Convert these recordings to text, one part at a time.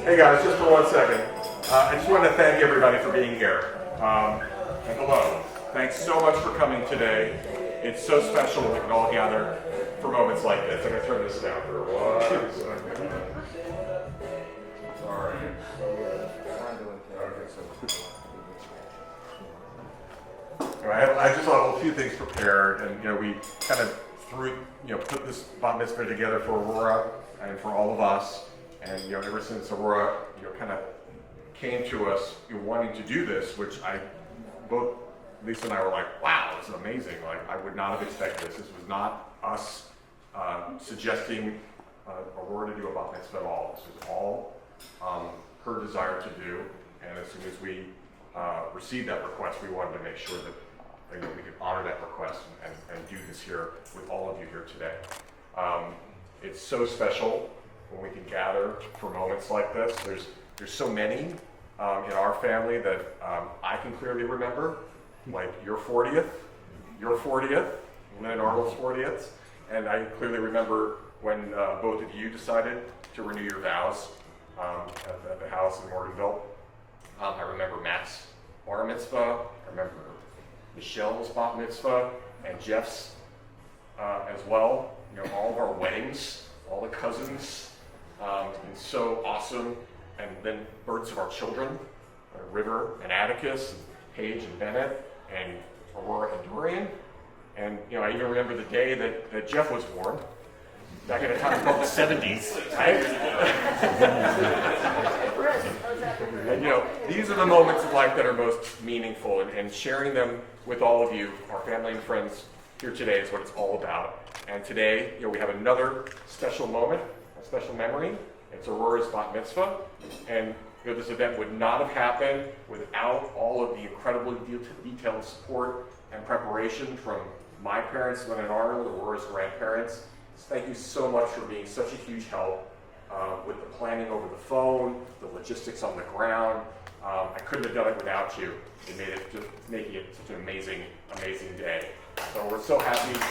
Hey guys, just for 1 second. I just want to thank everybody for being here. And hello. Thanks so much for coming today. It's so special that we can all gather for moments like this. I'm going to turn this down for 1 second. Sorry. I just have a few things prepared, and we kind of put this bat mitzvah together for Aurora and for all of us. And ever since Aurora kind of came to us wanting to do this, which both Lisa and I were like, wow, this is amazing. Like, I would not have expected this. This was not us suggesting Aurora to do a bat mitzvah at all. This was all her desire to do. And as soon as we received that request, we wanted to make sure that we could honor that request and do this here with all of you here today. It's so special when we can gather for moments like this. There's so many in our family that I can clearly remember, like your 40th, Lynn and Arnold's 40th, and I clearly remember when both of you decided to renew your vows at the house in Morganville. I remember Matt's bar mitzvah. I remember Michelle's bat mitzvah and Jeff's as well. All of our weddings, all the cousins. It's so awesome. And then births of our children, River and Atticus, and Paige and Bennett, and Aurora and Dorian. And I even remember the day that Jeff was born, back in a time called the 70s, right? And these are the moments of life that are most meaningful, and sharing them with all of you, our family and friends here today, is what it's all about. And today, we have another special moment, a special memory. It's Aurora's bat mitzvah, and this event would not have happened without all of the incredibly detailed support and preparation from my parents, Lynn and Arnold, Aurora's grandparents. Thank you so much for being such a huge help with the planning over the phone, the logistics on the ground. I couldn't have done it without you. It made it just making it such an amazing, amazing day. So we're so happy to be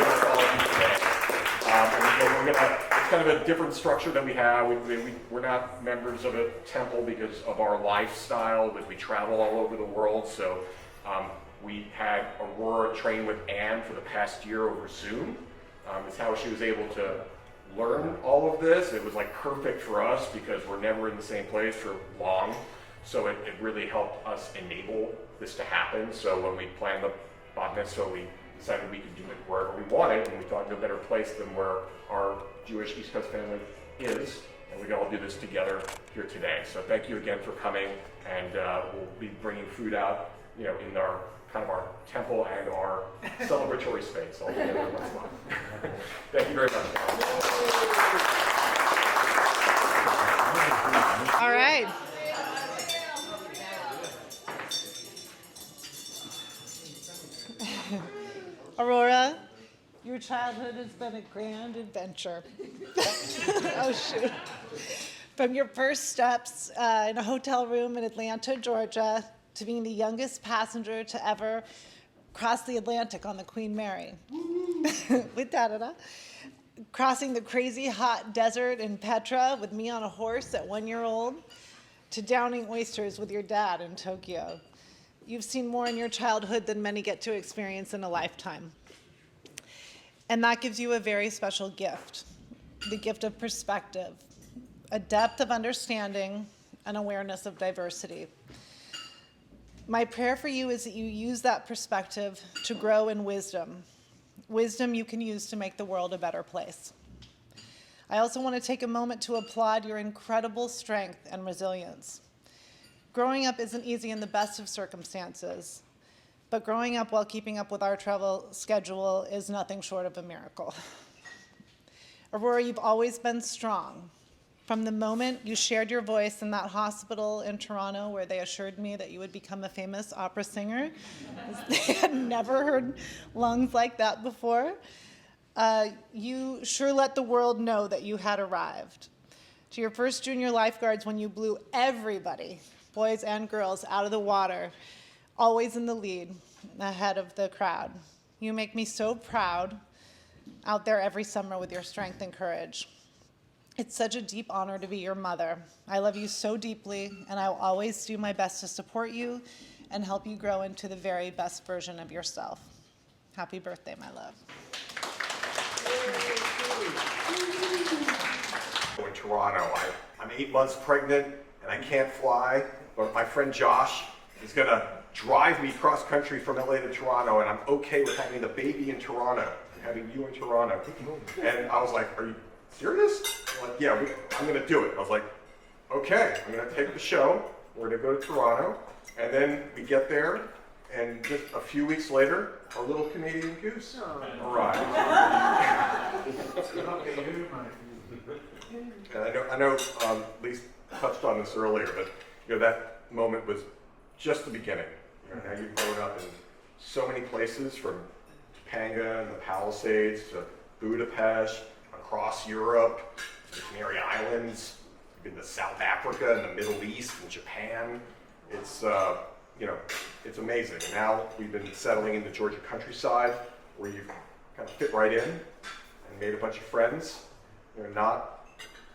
with all of you today. It's kind of a different structure than we have. We're not members of a temple because of our lifestyle, but we travel all over the world. So we had Aurora train with Anne for the past year over Zoom. It's how she was able to learn all of this. It was like perfect for us because we're never in the same place for long. So it really helped us enable this to happen. So when we planned the bat mitzvah, we decided we could do it wherever we wanted, and we thought no better place than where our Jewish East Coast family is, and we can all do this together here today. So thank you again for coming, and we'll be bringing food out, in our kind of our temple and our celebratory space all together in one spot. Thank you very much. All right. Aurora, your childhood has been a grand adventure. Oh, shoot. From your first steps in a hotel room in Atlanta, Georgia, to being the youngest passenger to ever cross the Atlantic on the Queen Mary, with da-da-da, crossing the crazy hot desert in Petra with me on a horse at 1 year old, to downing oysters with your dad in Tokyo. You've seen more in your childhood than many get to experience in a lifetime. And that gives you a very special gift, the gift of perspective, a depth of understanding, and awareness of diversity. My prayer for you is that you use that perspective to grow in wisdom you can use to make the world a better place. I also want to take a moment to applaud your incredible strength and resilience. Growing up isn't easy in the best of circumstances, but growing up while keeping up with our travel schedule is nothing short of a miracle. Aurora, you've always been strong. From the moment you shared your voice in that hospital in Toronto where they assured me that you would become a famous opera singer, they had never heard lungs like that before, you sure let the world know that you had arrived. To your first junior lifeguards when you blew everybody, boys and girls, out of the water, always in the lead, ahead of the crowd. You make me so proud out there every summer with your strength and courage. It's such a deep honor to be your mother. I love you so deeply, and I will always do my best to support you and help you grow into the very best version of yourself. Happy birthday, my love. In Toronto, I'm 8 months pregnant and I can't fly, but my friend Josh is gonna drive me cross country from LA to Toronto, and I'm okay with having the baby in Toronto, having you in Toronto. And I was like, are you serious? I'm like, yeah, I'm gonna do it. I was like, okay, I'm gonna take the show, we're gonna go to Toronto, and then we get there, and just a few weeks later, our little Canadian goose arrived. And I know Lise touched on this earlier, but that moment was just the beginning. Now you've grown up in so many places, from Topanga and the Palisades to Budapest, across Europe, to the Canary Islands, you've been to South Africa and the Middle East and Japan. It's it's amazing. And now we've been settling in the Georgia countryside, where you've kind of fit right in and made a bunch of friends. Not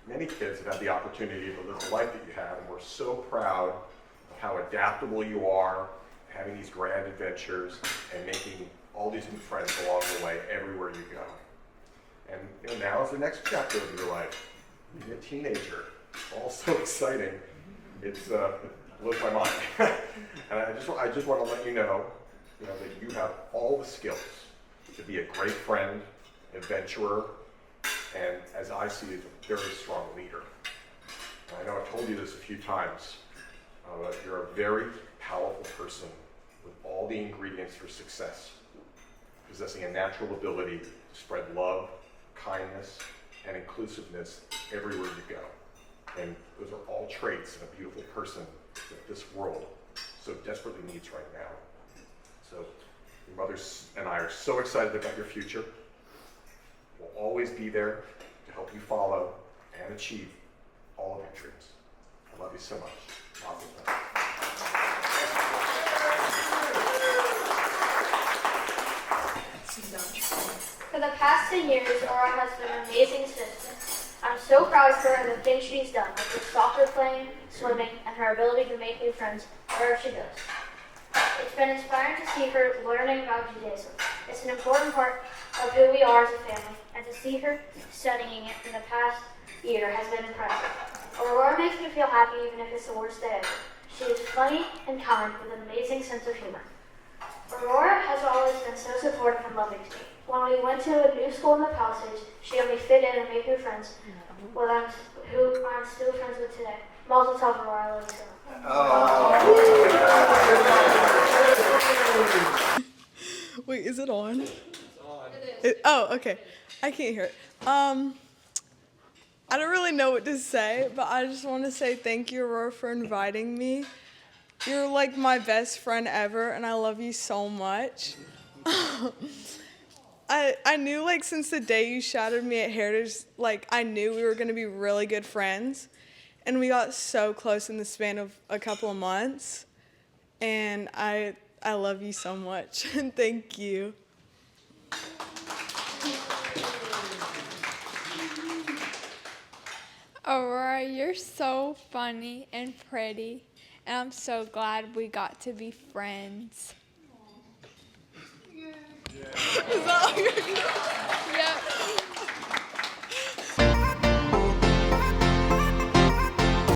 many kids have had the opportunity to live the life that you have, and we're so proud of how adaptable you are, having these grand adventures and making all these new friends along the way everywhere you go. And now is the next chapter of your life. Being a teenager, all so exciting. It blows my mind. And I just want to let you know, that you have all the skills to be a great friend, adventurer, and as I see it, a very strong leader. And I know I've told you this a few times, but you're a very powerful person with all the ingredients for success, possessing a natural ability to spread love, kindness, and inclusiveness everywhere you go. And those are all traits in a beautiful person that this world so desperately needs right now. So your mother and I are so excited about your future. We'll always be there to help you follow and achieve all of your dreams. I love you so much. Lots of love. For the past 10 years, Aurora has been an amazing sister. I'm so proud of her and the things she's done, like her soccer playing, swimming, and her ability to make new friends wherever she goes. It's been inspiring to see her learning about Judaism. It's an important part of who we are as a family, and to see her studying it in the past year has been impressive. Aurora makes me feel happy even if it's the worst day ever. She is funny and kind with an amazing sense of humor. Aurora has always been so supportive and loving to me. When we went to a new school in the Palisades, she helped me fit in and make new friends, who I'm still friends with today. Mazel tov, Aurora, I love you so much. Wait, is it on? It's on. Oh, okay. I can't hear it. I don't really know what to say, but I just want to say thank you, Aurora, for inviting me. You're like my best friend ever, and I love you so much. I knew, like, since the day you shadowed me at Heritage, like, I knew we were going to be really good friends. And we got so close in the span of a couple of months. And I love you so much. And thank you. Aurora, you're so funny and pretty. And I'm so glad we got to be friends. Is that all you're doing?